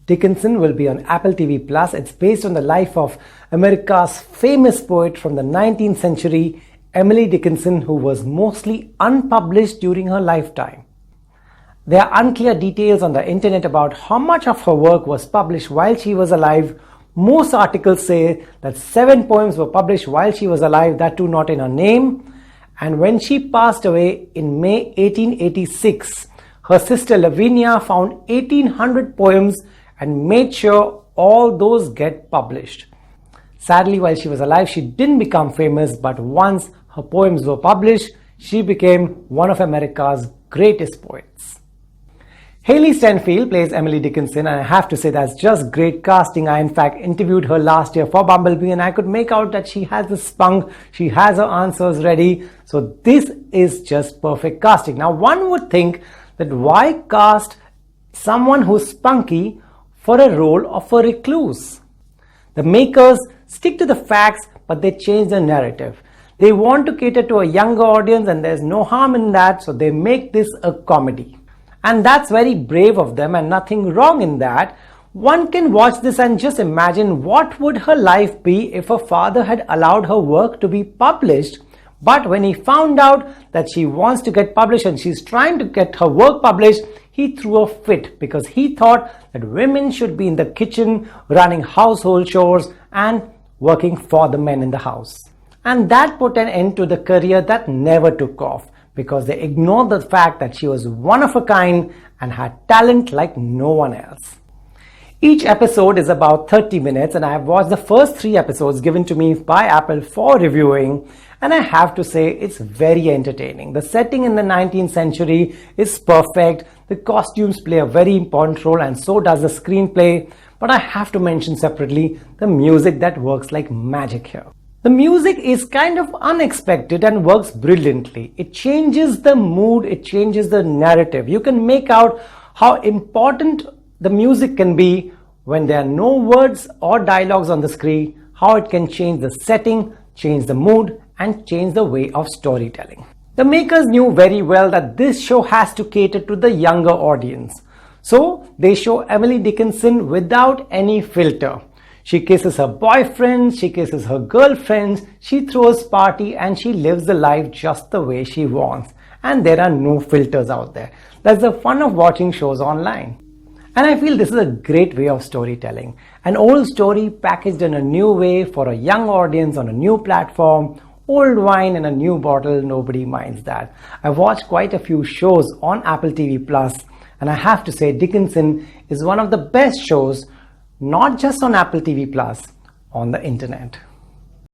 Dickinson will be on Apple TV Plus. It's based on the life of America's famous poet from the 19th century, Emily Dickinson, who was mostly unpublished during her lifetime. There are unclear details on the internet about how much of her work was published while she was alive. Most articles say that 7 poems were published while she was alive, that too not in her name. And when she passed away in May 1886, her sister Lavinia found 1800 poems and made sure all those get published. Sadly, while she was alive, she didn't become famous, but once her poems were published, she became one of America's greatest poets. HAILEE STEINFELD plays Emily Dickinson, and I have to say that's just great casting. I in fact interviewed her last year for Bumblebee, and I could make out that she has the spunk, she has her answers ready. So this is just perfect casting. Now one would think that why cast someone who's spunky for a role of a recluse? The makers stick to the facts, but they change the narrative. They want to cater to a younger audience, and there's no harm in that, so they make this a comedy. And that's very brave of them, and nothing wrong in that. One can watch this and just imagine what would her life be if her father had allowed her work to be published. But when he found out that she wants to get published and she's trying to get her work published, he threw a fit because he thought that women should be in the kitchen running household chores and working for the men in the house. And that put an end to the career that never took off because they ignored the fact that she was one of a kind and had talent like no one else. Each episode is about 30 minutes, and I have watched the first 3 episodes given to me by Apple for reviewing, and I have to say it's very entertaining. The setting in the 19th century is perfect. The costumes play a very important role, and so does the screenplay. But I have to mention separately the music that works like magic here. The music is kind of unexpected and works brilliantly. It changes the mood, it changes the narrative. You can make out how important the music can be when there are no words or dialogues on the screen, how it can change the setting, change the mood, and change the way of storytelling. The makers knew very well that this show has to cater to the younger audience. So they show Emily Dickinson without any filter. She kisses her boyfriends, she kisses her girlfriends, she throws party, and she lives the life just the way she wants. And there are no filters out there. That's the fun of watching shows online. And I feel this is a great way of storytelling. An old story packaged in a new way for a young audience on a new platform. Old wine in a new bottle, nobody minds that. I've watched quite a few shows on Apple TV Plus, and I have to say Dickinson is one of the best shows, not just on Apple TV Plus, on the internet.